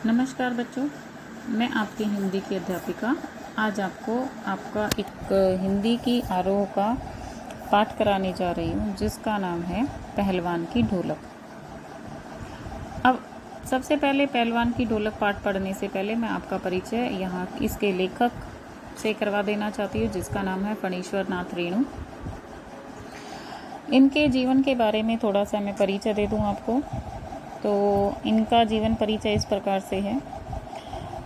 नमस्कार बच्चों, मैं आपकी हिंदी की अध्यापिका आज आपको आपका एक हिंदी की आरोह का पाठ कराने जा रही हूँ जिसका नाम है पहलवान की ढोलक। अब सबसे पहले पहलवान की ढोलक पाठ पढ़ने से पहले मैं आपका परिचय यहाँ इसके लेखक से करवा देना चाहती हूँ जिसका नाम है फणीश्वर नाथ रेणु। इनके जीवन के बारे में थोड़ा सा मैं परिचय दे दूँ आपको। तो इनका जीवन परिचय इस प्रकार से है।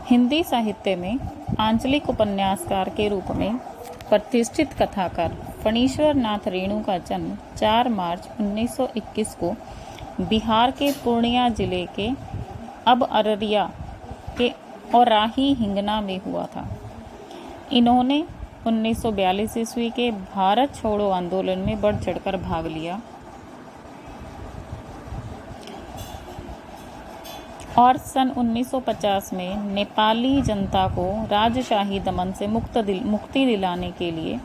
हिंदी साहित्य में आंचलिक उपन्यासकार के रूप में प्रतिष्ठित कथाकार फणीश्वर नाथ रेणु का जन्म 4 मार्च 1921 को बिहार के पूर्णिया जिले के अब अररिया के औराही हिंगना में हुआ था। इन्होंने 1942 ईस्वी के भारत छोड़ो आंदोलन में बढ़ चढ़कर भाग लिया और सन 1950 में नेपाली जनता को राजशाही दमन से मुक्ति दिलाने के लिए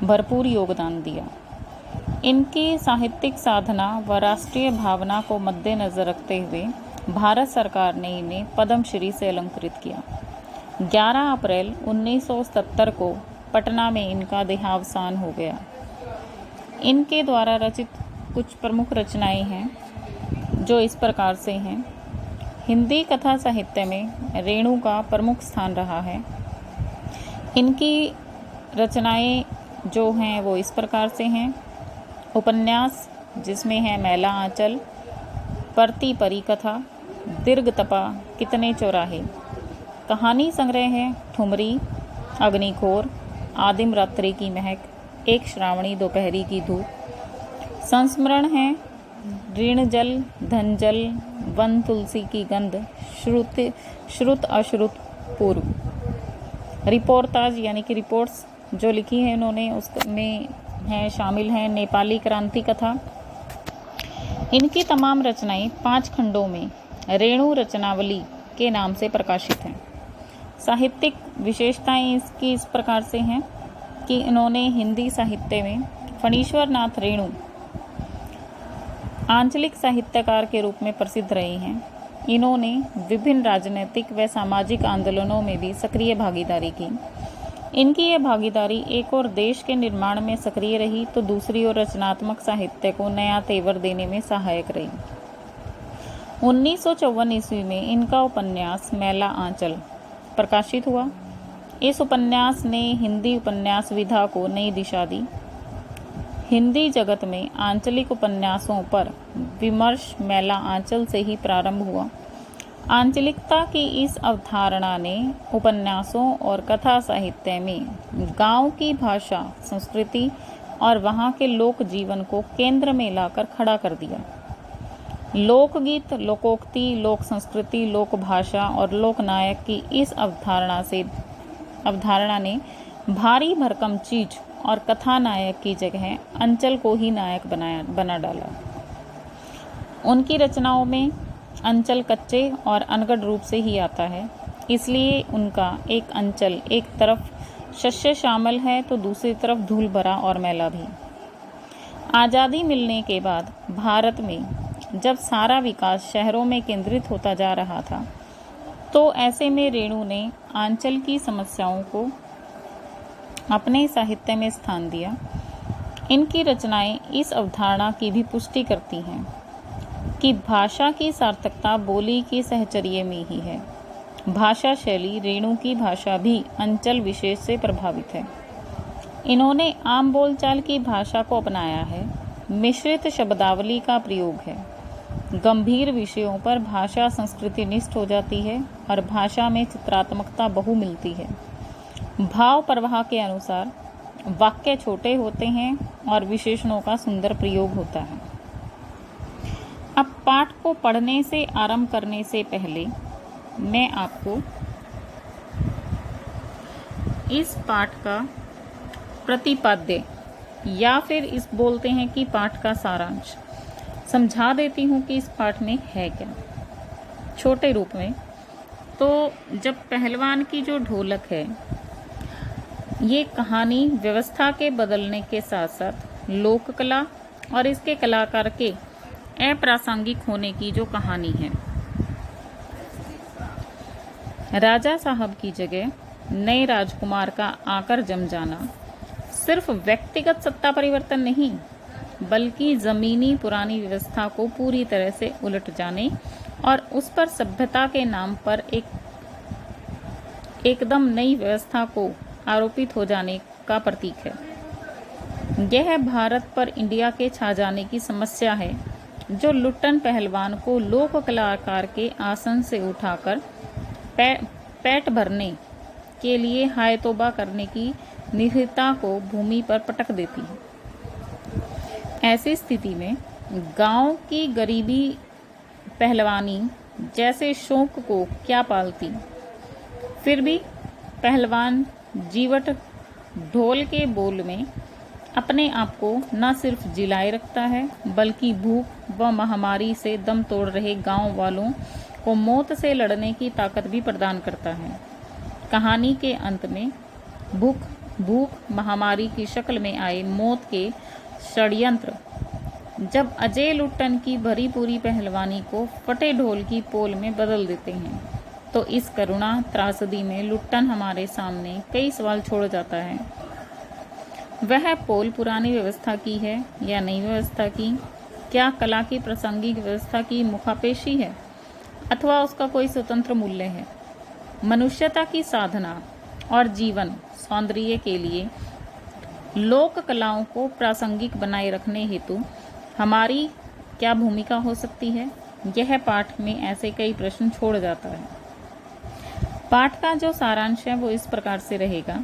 भरपूर योगदान दिया। इनकी साहित्यिक साधना व राष्ट्रीय भावना को मद्देनजर रखते हुए भारत सरकार ने इन्हें पद्मश्री से अलंकृत किया। 11 अप्रैल 1970 को पटना में इनका देहावसान हो गया। इनके द्वारा रचित कुछ प्रमुख रचनाएं हैं जो इस प्रकार से हैं। हिंदी कथा साहित्य में रेणु का प्रमुख स्थान रहा है। इनकी रचनाएं जो हैं वो इस प्रकार से हैं। उपन्यास जिसमें है मैला आंचल, परती परी कथा, दीर्घ तपा, कितने चौराहे। कहानी संग्रह है ठुमरी, अग्निखोर, आदिम रात्रि की महक, एक श्रावणी दोपहरी की धूप। संस्मरण है ऋण जल, धन जल, वन तुलसी की गंध, श्रुत अश्रुत पूर्व। रिपोर्टाज यानी कि रिपोर्ट्स जो लिखी है इन्होंने उसमें है शामिल है नेपाली क्रांति कथा। इनकी तमाम रचनाएं 5 खंडों में रेणु रचनावली के नाम से प्रकाशित हैं। साहित्यिक विशेषताएं इसकी इस प्रकार से हैं कि इन्होंने हिंदी साहित्य में फणीश्वर नाथ रेणु आंचलिक साहित्यकार के रूप में प्रसिद्ध रहे हैं। इन्होंने विभिन्न राजनीतिक व सामाजिक आंदोलनों में भी सक्रिय भागीदारी की। इनकी यह भागीदारी एक और देश के निर्माण में सक्रिय रही तो दूसरी ओर रचनात्मक साहित्य को नया तेवर देने में सहायक रही। 1954 ईस्वी में इनका उपन्यास मैला आंचल प्रकाशित हुआ। इस उपन्यास ने हिंदी उपन्यास विधा को नई दिशा दी। हिंदी जगत में आंचलिक उपन्यासों पर विमर्श मैला आंचल से ही प्रारंभ हुआ। आंचलिकता की इस अवधारणा ने उपन्यासों और कथा साहित्य में गांव की भाषा, संस्कृति और वहां के लोक जीवन को केंद्र में लाकर खड़ा कर दिया। लोकगीत, लोकोक्ति, लोक संस्कृति, लोक भाषा और लोक नायक की इस अवधारणा ने भारी भरकम चीज और कथा नायक की जगह अंचल को ही नायक बना डाला। उनकी रचनाओं में अंचल कच्चे और अनगढ़ रूप से ही आता है, इसलिए उनका एक अंचल एक तरफ शस्य शामिल है तो दूसरी तरफ धूल भरा और मैला भी। आज़ादी मिलने के बाद भारत में जब सारा विकास शहरों में केंद्रित होता जा रहा था तो ऐसे में रेणु ने आंचल की समस्याओं को अपने साहित्य में स्थान दिया। इनकी रचनाएं इस अवधारणा की भी पुष्टि करती हैं कि भाषा की सार्थकता बोली के सहचर्य में ही है। भाषा शैली रेणु की भाषा भी अंचल विशेष से प्रभावित है। इन्होंने आम बोलचाल की भाषा को अपनाया है। मिश्रित शब्दावली का प्रयोग है। गंभीर विषयों पर भाषा संस्कृति निष्ठ हो जाती है और भाषा में चित्रात्मकता बहु मिलती है। भाव प्रवाह के अनुसार वाक्य छोटे होते हैं और विशेषणों का सुंदर प्रयोग होता है। अब पाठ को पढ़ने से आरंभ करने से पहले मैं आपको इस पाठ का प्रतिपाद्य या फिर इस बोलते हैं कि पाठ का सारांश समझा देती हूँ कि इस पाठ में है क्या, छोटे रूप में। तो जब पहलवान की जो ढोलक है ये कहानी व्यवस्था के बदलने के साथ साथ लोक कला और इसके कलाकार के अप्रासंगिक होने की जो कहानी है। राजा साहब की जगह नए राजकुमार का आकर जम जाना सिर्फ व्यक्तिगत सत्ता परिवर्तन नहीं, बल्कि जमीनी पुरानी व्यवस्था को पूरी तरह से उलट जाने और उस पर सभ्यता के नाम पर एकदम नई व्यवस्था को आरोपित हो जाने का प्रतीक है। यह भारत पर इंडिया के छा जाने की समस्या है, जो लुट्टन पहलवान को लोक कलाकार के आसन से उठाकर पेट भरने के लिए हाय तौबा करने की निहिता को भूमि पर पटक देती है। ऐसी स्थिति में गांव की गरीबी पहलवानी जैसे शौक को क्या पालती। फिर भी पहलवान जीवट ढोल के बोल में अपने आप को न सिर्फ जिलाए रखता है, बल्कि भूख व महामारी से दम तोड़ रहे गांव वालों को मौत से लड़ने की ताकत भी प्रदान करता है। कहानी के अंत में भूख महामारी की शक्ल में आए मौत के षड्यंत्र जब अजय लुट्टन की भरी पूरी पहलवानी को फटे ढोल की पोल में बदल देते हैं, तो इस करुणा त्रासदी में लुट्टन हमारे सामने कई सवाल छोड़ जाता है। वह पोल पुरानी व्यवस्था की है या नई व्यवस्था की? क्या कला की प्रासंगिक व्यवस्था की मुखापेशी है, अथवा उसका कोई स्वतंत्र मूल्य है? मनुष्यता की साधना और जीवन सौंदर्य के लिए लोक कलाओं को प्रासंगिक बनाए रखने हेतु हमारी क्या भूमिका हो सकती है? यह पाठ में ऐसे कई प्रश्न छोड़ जाता है। पाठ का जो सारांश है वो इस प्रकार से रहेगा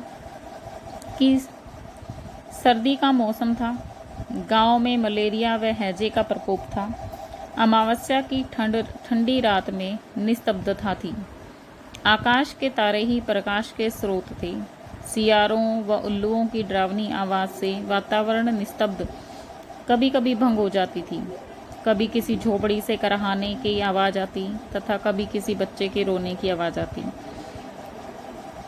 कि सर्दी का मौसम था, गांव में मलेरिया व हैजे का प्रकोप था, अमावस्या की ठंडी रात में निस्तब्धता थी, आकाश के तारे ही प्रकाश के स्रोत थे, सियारों व उल्लुओं की डरावनी आवाज़ से वातावरण निस्तब्ध कभी कभी भंग हो जाती थी। कभी किसी झोपड़ी से करहाने की आवाज़ आती तथा कभी किसी बच्चे के रोने की आवाज़ आती।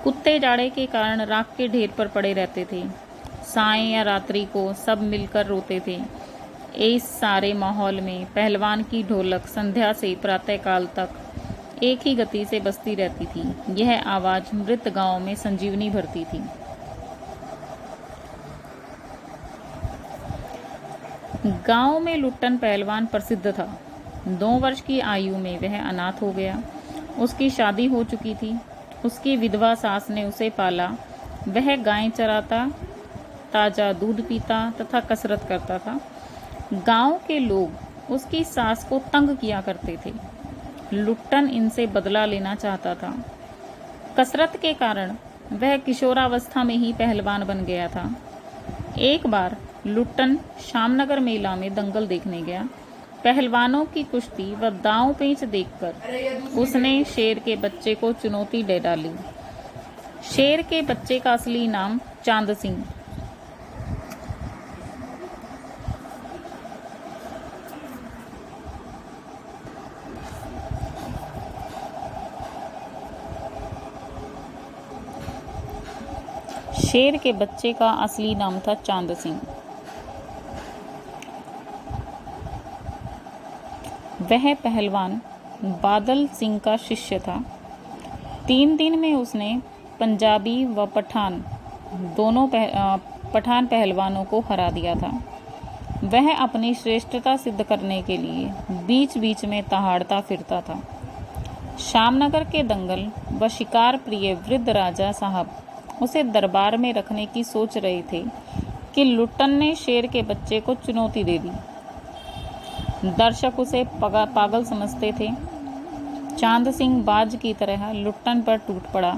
कुत्ते जाड़े के कारण राख के ढेर पर पड़े रहते थे। सायं या रात्रि को सब मिलकर रोते थे। इस सारे माहौल में पहलवान की ढोलक संध्या से प्रातःकाल तक एक ही गति से बजती रहती थी। यह आवाज़ मृत गांव में संजीवनी भरती थी। गांव में लुट्टन पहलवान प्रसिद्ध था। 2 वर्ष की आयु में वह अनाथ हो गया। उसकी शादी हो चुकी थी। उसकी विधवा सास ने उसे पाला। वह गायें चराता, ताजा दूध पीता तथा कसरत करता था। गांव के लोग उसकी सास को तंग किया करते थे। लुट्टन इनसे बदला लेना चाहता था। कसरत के कारण वह किशोरावस्था में ही पहलवान बन गया था। एक बार लुट्टन शामनगर मेला में दंगल देखने गया। पहलवानों की कुश्ती व दांव पेंच देखकर उसने शेर के बच्चे को चुनौती दे डाली। शेर के बच्चे का असली नाम चांद सिंह। शेर के बच्चे का असली नाम था चांद सिंह। वह पहलवान बादल सिंह का शिष्य था। 3 दिन में उसने पंजाबी व पठान दोनों पठान पहलवानों को हरा दिया था। वह अपनी श्रेष्ठता सिद्ध करने के लिए बीच बीच में दहाड़ता फिरता था। शामनगर के दंगल व शिकार प्रिय वृद्ध राजा साहब उसे दरबार में रखने की सोच रहे थे कि लुट्टन ने शेर के बच्चे को चुनौती दे दी। दर्शक उसे पागल समझते थे। चांद सिंह बाज की तरह लुट्टन पर टूट पड़ा,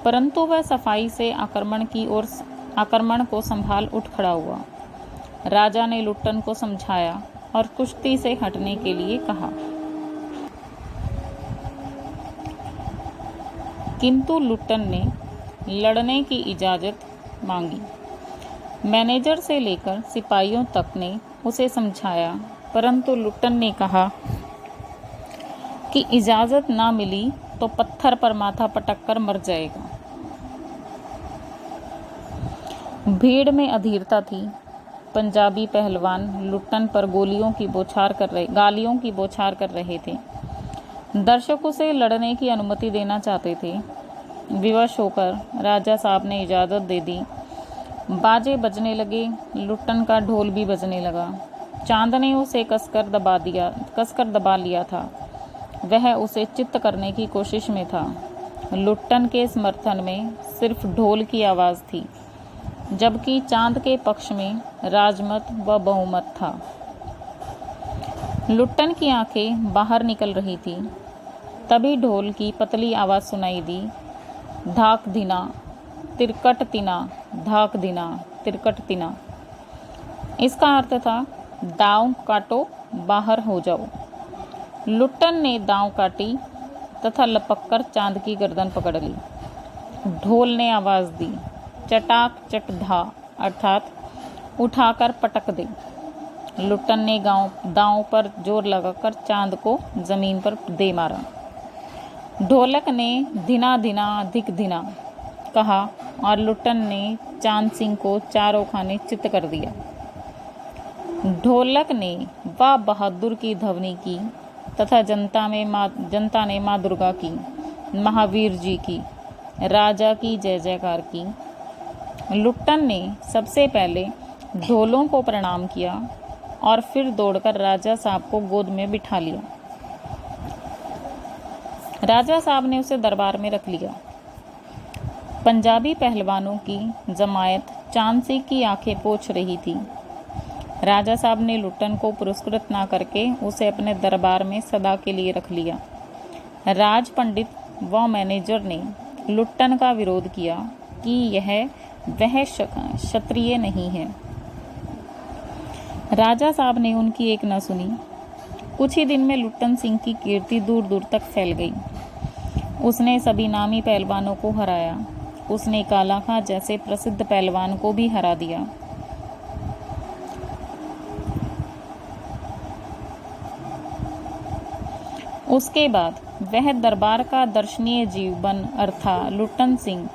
परंतु वह सफाई से आक्रमण को संभाल उठ खड़ा हुआ। राजा ने लुट्टन को समझाया और कुश्ती से हटने के लिए कहा, किंतु लुट्टन ने लड़ने की इजाज़त मांगी। मैनेजर से लेकर सिपाहियों तक ने उसे समझाया, परंतु लुट्टन ने कहा कि इजाज़त ना मिली तो पत्थर पर माथा पटक कर मर जाएगा। भीड़ में अधीरता थी। पंजाबी पहलवान लुट्टन पर गालियों की बौछार कर रहे थे। दर्शकों से लड़ने की अनुमति देना चाहते थे। विवश होकर राजा साहब ने इजाज़त दे दी। बाजे बजने लगे, लुट्टन का ढोल भी बजने लगा। चांद ने उसे कसकर दबा लिया था। वह उसे चित्त करने की कोशिश में था। लुट्टन के समर्थन में सिर्फ ढोल की आवाज़ थी, जबकि चांद के पक्ष में राजमत व बहुमत था। लुट्टन की आंखें बाहर निकल रही थी। तभी ढोल की पतली आवाज़ सुनाई दी, धाक धीना तिरकट तिना, धाक धीना तिरकट तिना। इसका अर्थ था, दांव काटो, बाहर हो जाओ। लुट्टन ने दांव काटी तथा लपककर चांद की गर्दन पकड़ ली। ढोल ने आवाज़ दी, चटाक चट धा, अर्थात उठाकर पटक दे। लुट्टन ने दांव पर जोर लगाकर चांद को जमीन पर दे मारा। ढोलक ने धिना धिना धिक धिना कहा और लुट्टन ने चांद सिंह को चारों खाने चित्त कर दिया। ढोलक ने वाह बहादुर की ध्वनि की तथा जनता ने माँ दुर्गा की, महावीर जी की, राजा की जय जयकार की। लुट्टन ने सबसे पहले ढोलों को प्रणाम किया और फिर दौड़कर राजा साहब को गोद में बिठा लिया। राजा साहब ने उसे दरबार में रख लिया। पंजाबी पहलवानों की जमायत चांद सिंह की आंखें पोंछ रही थी। राजा साहब ने लुट्टन को पुरस्कृत ना करके उसे अपने दरबार में सदा के लिए रख लिया। राज पंडित व मैनेजर ने लुट्टन का विरोध किया कि वह क्षत्रिय नहीं है। राजा साहब ने उनकी एक न सुनी। कुछ ही दिन में लुट्टन सिंह की कीर्ति दूर दूर तक फैल गई। उसने सभी नामी पहलवानों को हराया। उसने काला खां जैसे प्रसिद्ध पहलवान को भी हरा दिया। उसके बाद वह दरबार का दर्शनीय जीव बन अर्था लुट्टन सिंह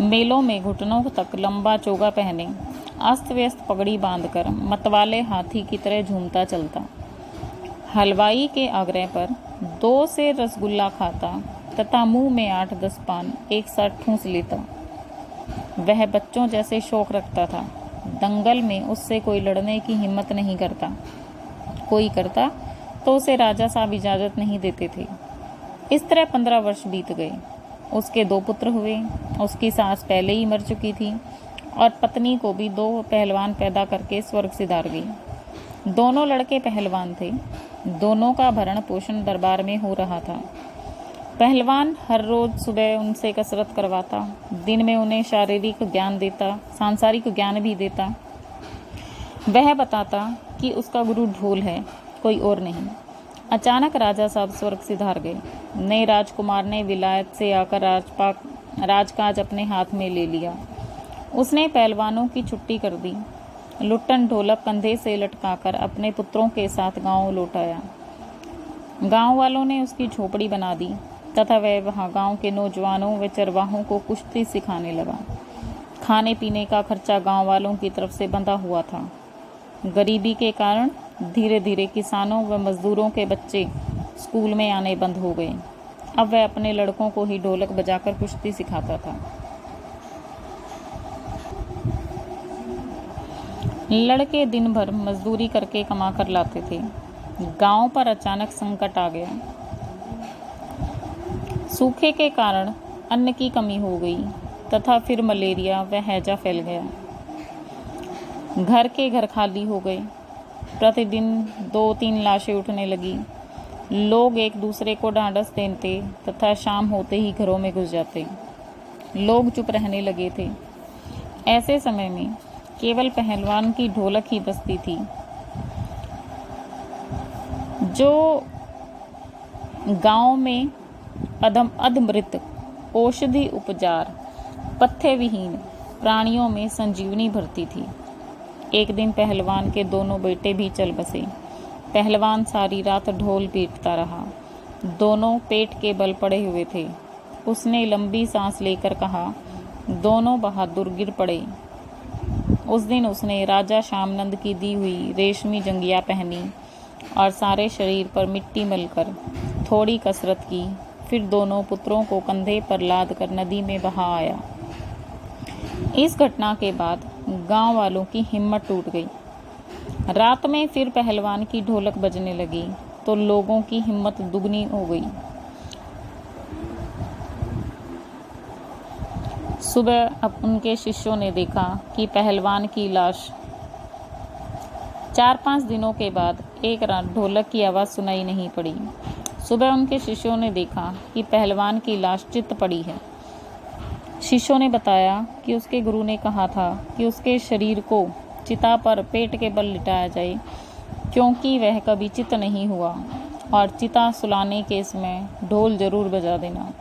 मेलों में घुटनों तक लंबा चोगा पहने, अस्त व्यस्त पगड़ी बांधकर मतवाले हाथी की तरह झूमता चलता। हलवाई के आग्रह पर 2 से रसगुल्ला खाता तथा मुंह में 8-10 पान एक साथ ठूंस लेता। वह बच्चों जैसे शौक रखता था। दंगल में उससे कोई लड़ने की हिम्मत नहीं करता। कोई करता तो उसे राजा साहब इजाज़त नहीं देते थे। इस तरह 15 वर्ष बीत गए। उसके 2 पुत्र हुए। उसकी सास पहले ही मर चुकी थी और पत्नी को भी 2 पहलवान पैदा करके स्वर्ग सिधार गई। दोनों लड़के पहलवान थे। दोनों का भरण पोषण दरबार में हो रहा था। पहलवान हर रोज सुबह उनसे कसरत करवाता, दिन में उन्हें शारीरिक ज्ञान देता, सांसारिक ज्ञान भी देता। वह बताता कि उसका गुरु ढोल है, कोई और नहीं। अचानक राजा साहब स्वर्ग सिधार गए। नए राजकुमार ने विलायत से आकर राजकाज अपने हाथ में ले लिया। उसने पहलवानों की छुट्टी कर दी। लुट्टन ढोलक कंधे से लटकाकर अपने पुत्रों के साथ गांव लौट आया। गांव वालों ने उसकी झोपड़ी बना दी तथा वह वहां गांव के नौजवानों व चरवाहों को कुश्ती सिखाने लगा। खाने पीने का खर्चा गांव वालों की तरफ से बंधा हुआ था। गरीबी के कारण धीरे धीरे किसानों व मजदूरों के बच्चे स्कूल में आने बंद हो गए। अब वह अपने लड़कों को ही ढोलक बजाकर कुश्ती सिखाता था। लड़के दिन भर मजदूरी करके कमा कर लाते थे। गांव पर अचानक संकट आ गया। सूखे के कारण अन्न की कमी हो गई तथा फिर मलेरिया व हैजा फैल गया। घर के घर खाली हो गए। प्रतिदिन 2-3 लाशें उठने लगी। लोग एक दूसरे को ढांढस देते तथा शाम होते ही घरों में घुस जाते। लोग चुप रहने लगे थे। ऐसे समय में केवल पहलवान की ढोलक ही बजती थी, जो गांव में अधमृत, औषधि उपचार, पथ्य विहीन प्राणियों में संजीवनी भरती थी। एक दिन पहलवान के दोनों बेटे भी चल बसे। पहलवान सारी रात ढोल पीटता रहा। दोनों पेट के बल पड़े हुए थे। उसने लंबी सांस लेकर कहा, दोनों बहादुर गिर पड़े। उस दिन उसने राजा श्यामनंद की दी हुई रेशमी जंगिया पहनी और सारे शरीर पर मिट्टी मलकर थोड़ी कसरत की। फिर दोनों पुत्रों को कंधे पर लाद कर नदी में बहा आया। इस घटना के बाद गांव वालों की हिम्मत टूट गई। रात में फिर पहलवान की ढोलक बजने लगी तो लोगों की हिम्मत दुगनी हो गई। सुबह अब उनके शिष्यों ने देखा कि पहलवान की लाश। 4-5 दिनों के बाद एक रात ढोलक की आवाज़ सुनाई नहीं पड़ी। सुबह उनके शिष्यों ने देखा कि पहलवान की लाश चित पड़ी है। शिष्यों ने बताया कि उसके गुरु ने कहा था कि उसके शरीर को चिता पर पेट के बल लिटाया जाए, क्योंकि वह कभी चित नहीं हुआ, और चिता सुलाने के समय ढोल जरूर बजा देना।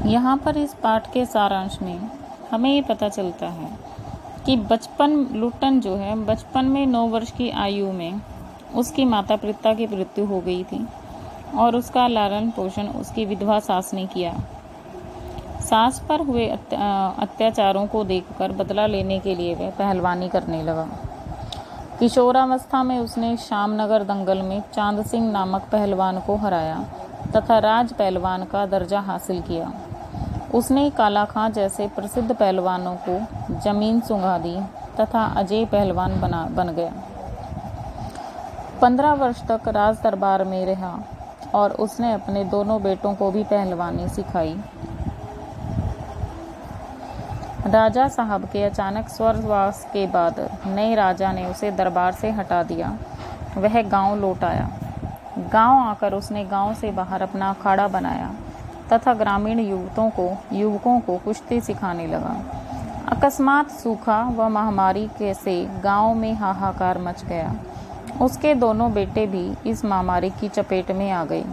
यहाँ पर इस पाठ के सारांश में हमें ये पता चलता है कि लुट्टन जो है बचपन में 9 वर्ष की आयु में उसकी माता पिता की मृत्यु हो गई थी और उसका लालन पोषण उसकी विधवा सास ने किया। सास पर हुए अत्याचारों को देखकर बदला लेने के लिए वह पहलवानी करने लगा। किशोरावस्था में उसने श्यामनगर दंगल में चांद सिंह नामक पहलवान को हराया तथा राज पहलवान का दर्जा हासिल किया। उसने काला खां जैसे प्रसिद्ध पहलवानों को जमीन सुंघा दी तथा अजय पहलवान बन गया। 15 वर्ष तक राज दरबार में रहा और उसने अपने दोनों बेटों को भी पहलवानी सिखाई। राजा साहब के अचानक स्वर्गवास के बाद नए राजा ने उसे दरबार से हटा दिया। वह गांव लौट आया। गांव आकर उसने गांव से बाहर अपना अखाड़ा बनाया तथा ग्रामीण युवकों को कुश्ती सिखाने लगा। अकस्मात सूखा व महामारी के से गांव में हाहाकार मच गया। उसके दोनों बेटे भी इस महामारी की चपेट में आ गए।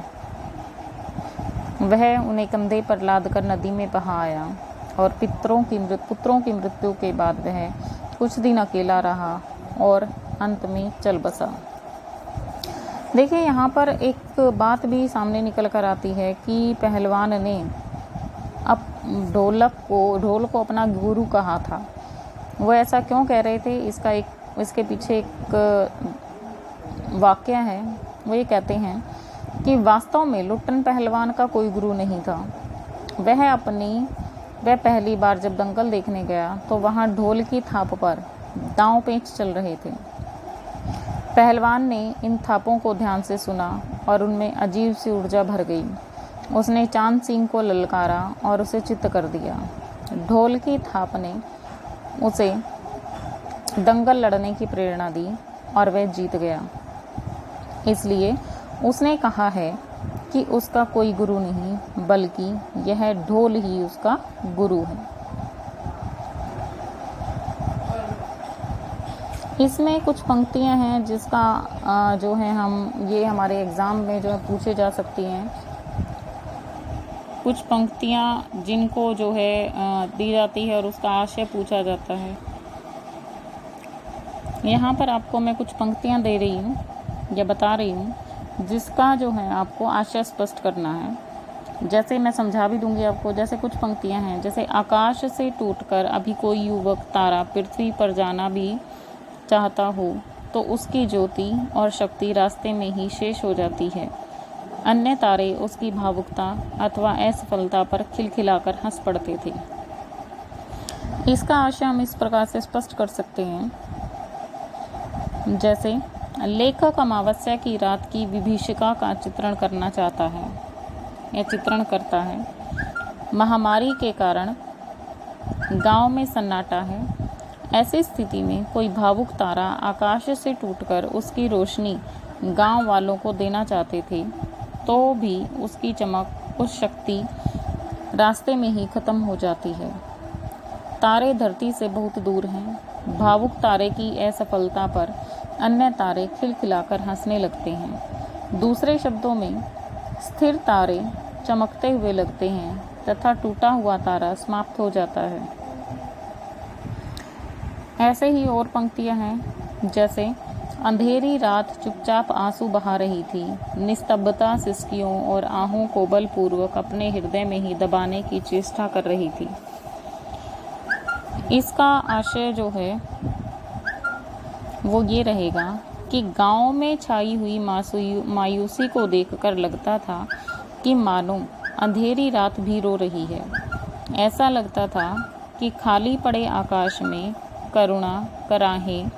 वह उन्हें कंधे पर लाद कर नदी में बहा आया और पुत्रों की मृत्यु के बाद वह कुछ दिन अकेला रहा और अंत में चल बसा। देखिए, यहाँ पर एक बात भी सामने निकल कर आती है कि पहलवान ने अब ढोल को अपना गुरु कहा था। वो ऐसा क्यों कह रहे थे, इसके पीछे एक वाक्य है। वो ये कहते हैं कि वास्तव में लुट्टन पहलवान का कोई गुरु नहीं था। वह पहली बार जब दंगल देखने गया तो वहाँ ढोल की थाप पर दांव पेंच चल रहे थे। पहलवान ने इन थापों को ध्यान से सुना और उनमें अजीब सी ऊर्जा भर गई। उसने चांद सिंह को ललकारा और उसे चित्त कर दिया। ढोल की थाप ने उसे दंगल लड़ने की प्रेरणा दी और वह जीत गया। इसलिए उसने कहा है कि उसका कोई गुरु नहीं, बल्कि यह ढोल ही उसका गुरु है। इसमें कुछ पंक्तियां हैं जिसका जो है ये हमारे एग्ज़ाम में जो है पूछे जा सकती हैं। कुछ पंक्तियां जिनको जो है दी जाती है और उसका आशय पूछा जाता है। यहाँ पर आपको मैं कुछ पंक्तियां दे रही हूँ या बता रही हूँ जिसका जो है आपको आशय स्पष्ट करना है। जैसे मैं समझा भी दूंगी आपको। जैसे कुछ पंक्तियां हैं, जैसे आकाश से टूटकर अभी कोई युवक तारा पृथ्वी पर जाना भी चाहता हो तो उसकी ज्योति और शक्ति रास्ते में ही शेष हो जाती है। अन्य तारे उसकी भावुकता अथवा असफलता पर खिलखिलाकर हंस पड़ते थे। इसका आशय हम इस प्रकार से स्पष्ट कर सकते हैं। जैसे लेखक अमावस्या की रात की विभीषिका का चित्रण करना चाहता है या चित्रण करता है। महामारी के कारण गांव में सन्नाटा है। ऐसी स्थिति में कोई भावुक तारा आकाश से टूटकर उसकी रोशनी गांव वालों को देना चाहते थे तो भी उसकी चमक, उस शक्ति रास्ते में ही खत्म हो जाती है। तारे धरती से बहुत दूर हैं। भावुक तारे की असफलता पर अन्य तारे खिलखिलाकर हंसने लगते हैं। दूसरे शब्दों में, स्थिर तारे चमकते हुए लगते हैं तथा टूटा हुआ तारा समाप्त हो जाता है। ऐसे ही और पंक्तियां हैं, जैसे अंधेरी रात चुपचाप आंसू बहा रही थी। निस्तब्धता सिसकियों और आहों को बलपूर्वक अपने हृदय में ही दबाने की चेष्टा कर रही थी। इसका आशय जो है वो ये रहेगा कि गांव में छाई हुई मायूसी को देखकर लगता था कि मानो अंधेरी रात भी रो रही है। ऐसा लगता था कि खाली पड़े आकाश में करुणा कराहें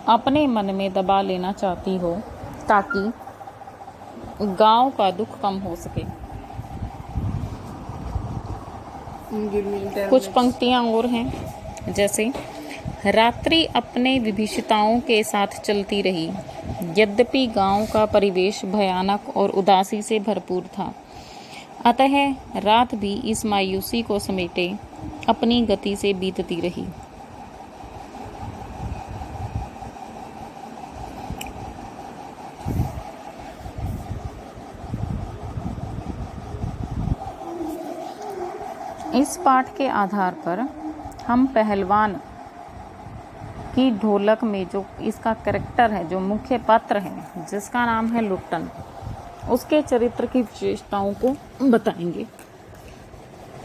अपने मन में दबा लेना चाहती हो ताकि गांव का दुख कम हो सके। कुछ पंक्तियां और हैं, जैसे रात्रि अपने विभीषिताओं के साथ चलती रही, यद्यपि गांव का परिवेश भयानक और उदासी से भरपूर था, अतः रात भी इस मायूसी को समेटे अपनी गति से बीतती रही। इस पाठ के आधार पर हम पहलवान की ढोलक में जो इसका कैरेक्टर है, जो मुख्य पात्र है, जिसका नाम है लुट्टन, उसके चरित्र की विशेषताओं को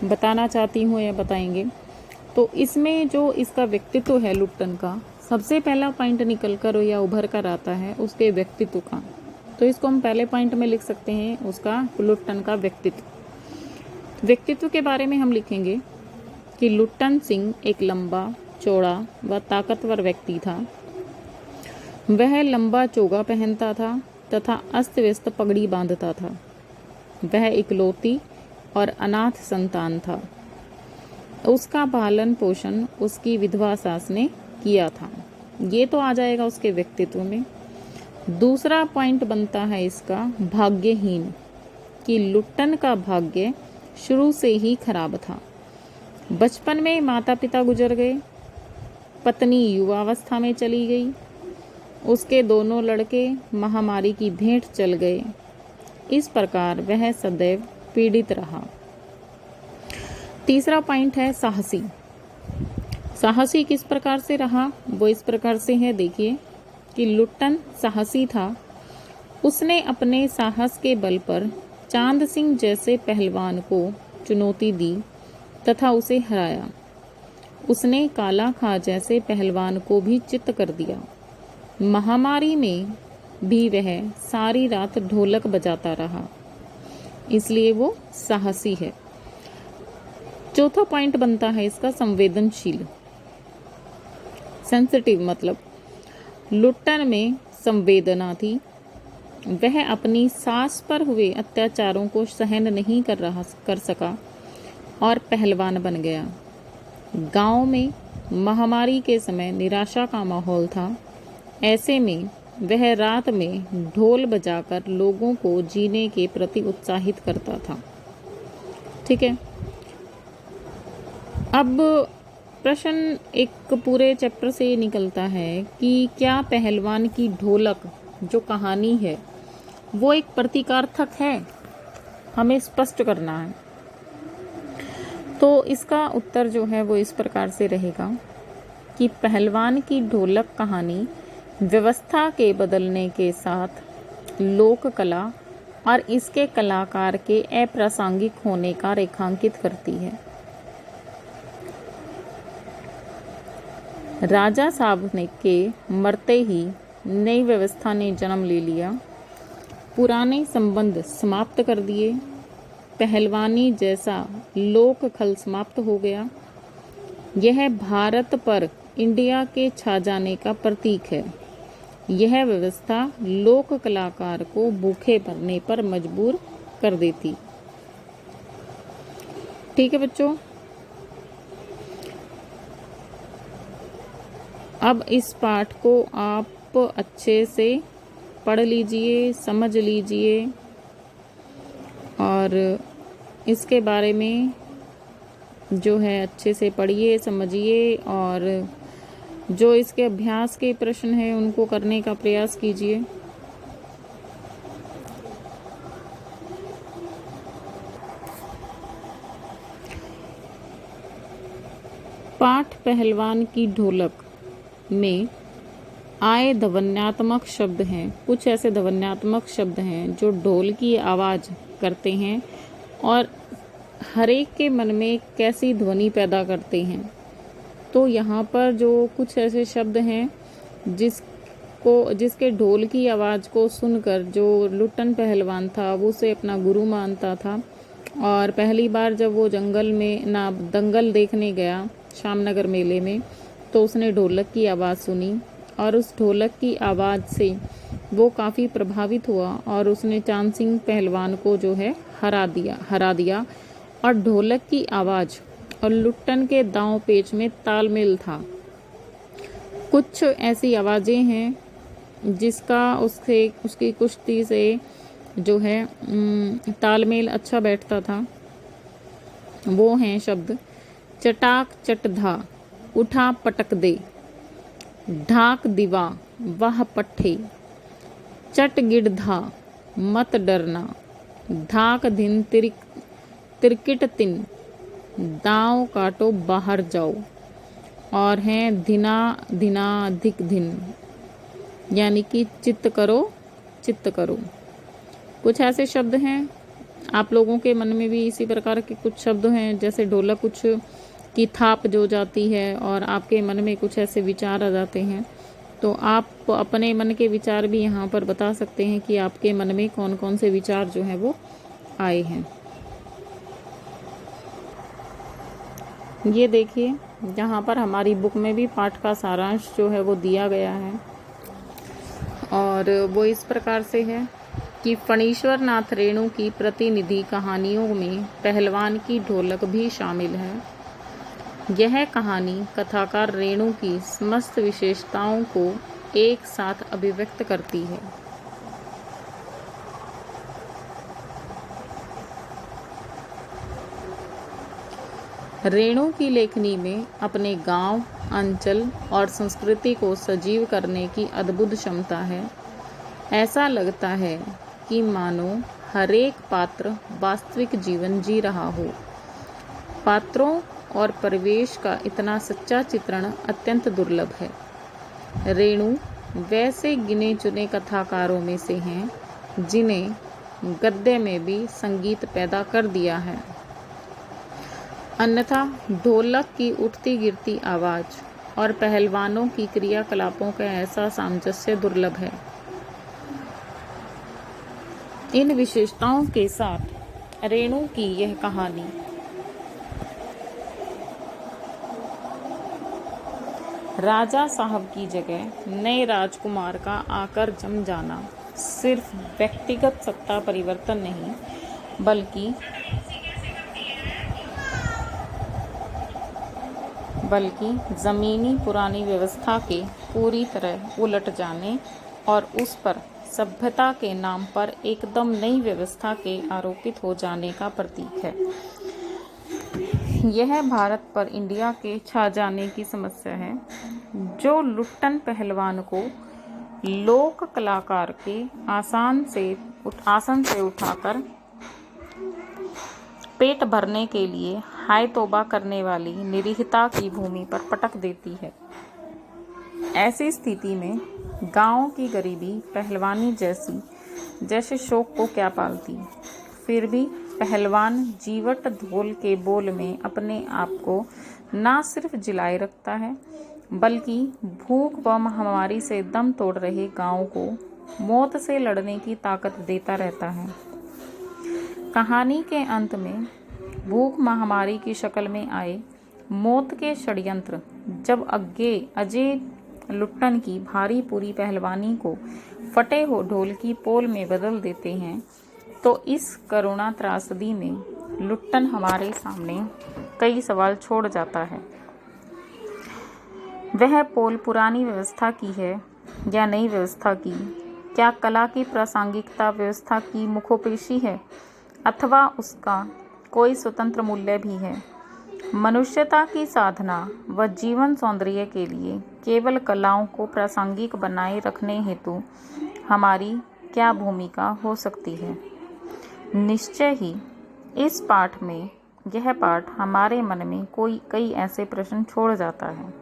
बताना चाहती हूँ या बताएंगे। तो इसमें जो इसका व्यक्तित्व है लुट्टन का, सबसे पहला पॉइंट निकल कर या उभर कर आता है उसके व्यक्तित्व का। तो इसको हम पहले पॉइंट में लिख सकते हैं, उसका लुट्टन का व्यक्तित्व के बारे में हम लिखेंगे कि लुट्टन सिंह एक लंबा चौड़ा व ताकतवर व्यक्ति था। वह लंबा चोगा पहनता था तथा अस्त व्यस्त पगड़ी बांधता था। वह इकलौती और अनाथ संतान था। उसका पालन पोषण उसकी विधवा सास ने किया था। ये तो आ जाएगा उसके व्यक्तित्व में। दूसरा पॉइंट बनता है इसका भाग्यहीन, कि लुट्टन का भाग्य शुरू से ही खराब था। बचपन में माता पिता गुजर गए, पत्नी युवावस्था में चली गई, उसके दोनों लड़के महामारी की भेंट चल गए। इस प्रकार वह सदैव पीड़ित रहा। तीसरा पॉइंट है साहसी। साहसी किस प्रकार से रहा, वो इस प्रकार से है, देखिए कि लुट्टन साहसी था। उसने अपने साहस के बल पर चांद सिंह जैसे पहलवान को चुनौती दी तथा उसे हराया। उसने काला खां जैसे पहलवान को भी चित्त कर दिया। महामारी में भी वह सारी रात ढोलक बजाता रहा, इसलिए वो साहसी है। चौथा पॉइंट बनता है इसका संवेदनशील, सेंसिटिव, मतलब लुट्टन में संवेदना थी। वह अपनी सास पर हुए अत्याचारों को सहन नहीं कर सका और पहलवान बन गया। गांव में महामारी के समय निराशा का माहौल था। ऐसे में वह रात में ढोल बजाकर लोगों को जीने के प्रति उत्साहित करता था। ठीक है, अब प्रश्न एक पूरे चैप्टर से निकलता है कि क्या पहलवान की ढोलक जो कहानी है वो एक प्रतीकार्थक है, हमें स्पष्ट करना है। तो इसका उत्तर जो है वो इस प्रकार से रहेगा कि पहलवान की ढोलक कहानी व्यवस्था के बदलने के साथ लोक कला और इसके कलाकार के अप्रासंगिक होने का रेखांकित करती है। राजा साहब ने के मरते ही नई व्यवस्था ने जन्म ले लिया। पुराने संबंध समाप्त कर दिए। पहलवानी जैसा लोक खल समाप्त हो गया। यह भारत पर इंडिया के छा जाने का प्रतीक है। यह व्यवस्था लोक कलाकार को भूखे मरने पर मजबूर कर देती। ठीक है बच्चों, अब इस पाठ को आप अच्छे से पढ़ लीजिए, समझ लीजिए और इसके बारे में जो है अच्छे से पढ़िए, समझिए और जो इसके अभ्यास के प्रश्न हैं उनको करने का प्रयास कीजिए। पाठ पहलवान की ढोलक में आए ध्वन्यात्मक शब्द हैं, कुछ ऐसे ध्वन्यात्मक शब्द हैं जो ढोल की आवाज़ करते हैं और हर एक के मन में कैसी ध्वनि पैदा करते हैं। तो यहाँ पर जो कुछ ऐसे शब्द हैं जिसके ढोल की आवाज़ को सुनकर जो लुट्टन पहलवान था वो उसे अपना गुरु मानता था, और पहली बार जब वो जंगल में दंगल देखने गया शामनगर मेले में, तो उसने ढोलक की आवाज़ सुनी और उस ढोलक की आवाज़ से वो काफ़ी प्रभावित हुआ और उसने चांद सिंह पहलवान को जो है हरा दिया। और ढोलक की आवाज़ और लुट्टन के दांव पेच में तालमेल था। कुछ ऐसी आवाज़ें हैं जिसका उसकी कुश्ती से जो है तालमेल अच्छा बैठता था। वो हैं शब्द चटाक चटधा, उठा पटक दे, ढाक दीवा वाह पट्ठे, चट गिड़धा मत डरना, धाक धिन तिरकिट तिन, दांव काटो बाहर जाओ, और हैं धिना धिना धिक धिन, यानी कि चित्त करो। कुछ ऐसे शब्द हैं, आप लोगों के मन में भी इसी प्रकार के कुछ शब्द हैं, जैसे ढोलक कुछ की थाप जो जाती है और आपके मन में कुछ ऐसे विचार आ जाते हैं। तो आप अपने मन के विचार भी यहाँ पर बता सकते हैं कि आपके मन में कौन कौन से विचार जो हैं वो आए हैं। ये देखिए, यहाँ पर हमारी बुक में भी पाठ का सारांश जो है वो दिया गया है, और वो इस प्रकार से है कि फणीश्वर नाथ रेणु की प्रतिनिधि कहानियों में पहलवान की ढोलक भी शामिल है। यह कहानी कथाकार रेणु की समस्त विशेषताओं को एक साथ अभिव्यक्त करती है। रेणु की लेखनी में अपने गांव, अंचल और संस्कृति को सजीव करने की अद्भुत क्षमता है। ऐसा लगता है कि मानो हर एक पात्र वास्तविक जीवन जी रहा हो। पात्रों और परिवेश का इतना सच्चा चित्रण अत्यंत दुर्लभ है। रेणु वैसे गिने चुने कथाकारों में से हैं जिन्हें गद्य में भी संगीत पैदा कर दिया है। अन्यथा ढोलक की उठती गिरती आवाज़ और पहलवानों की क्रियाकलापों का ऐसा सामंजस्य दुर्लभ है। इन विशेषताओं के साथ रेणु की यह कहानी राजा साहब की जगह नए राजकुमार का आकर जम जाना सिर्फ व्यक्तिगत सत्ता परिवर्तन नहीं, बल्कि जमीनी पुरानी व्यवस्था के पूरी तरह उलट जाने और उस पर सभ्यता के नाम पर एकदम नई व्यवस्था के आरोपित हो जाने का प्रतीक है। यह भारत पर इंडिया के छा जाने की समस्या है, जो लुट्टन पहलवान को लोक कलाकार के आसन से उठाकर पेट भरने के लिए हाय तौबा करने वाली निरीहता की भूमि पर पटक देती है। ऐसी स्थिति में गांव की गरीबी पहलवानी जैसे शौक को क्या पालती। फिर भी पहलवान जीवट ढोल के बोल में अपने आप को ना सिर्फ जिलाए रखता है, बल्कि भूख व महामारी से दम तोड़ रहे गांव को मौत से लड़ने की ताकत देता रहता है। कहानी के अंत में भूख महामारी की शक्ल में आए मौत के षड्यंत्र जब अजय लुट्टन की भारी पूरी पहलवानी को फटे हो ढोल की पोल में बदल देते हैं, तो इस करुणा त्रासदी में लुट्टन हमारे सामने कई सवाल छोड़ जाता है। वह पोल पुरानी व्यवस्था की है या नई व्यवस्था की? क्या कला की प्रासंगिकता व्यवस्था की मुखोपेशी है, अथवा उसका कोई स्वतंत्र मूल्य भी है? मनुष्यता की साधना व जीवन सौंदर्य के लिए केवल कलाओं को प्रासंगिक बनाए रखने हेतु हमारी क्या भूमिका हो सकती है? निश्चय ही इस पाठ में यह पाठ हमारे मन में कई ऐसे प्रश्न छोड़ जाता है।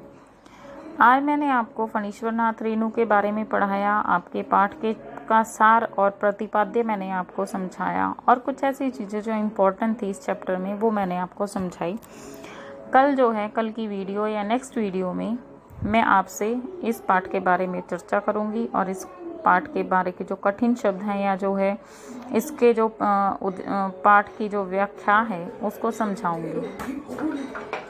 आज मैंने आपको फणीश्वरनाथ रेणु के बारे में पढ़ाया, आपके पाठ के का सार और प्रतिपाद्य मैंने आपको समझाया, और कुछ ऐसी चीज़ें जो इम्पोर्टेंट थी इस चैप्टर में वो मैंने आपको समझाई। कल जो है, कल की वीडियो या नेक्स्ट वीडियो में मैं आपसे इस पाठ के बारे में चर्चा करूंगी और इस पाठ के बारे के जो कठिन शब्द हैं या जो है इसके जो पाठ की जो व्याख्या है उसको समझाऊंगी।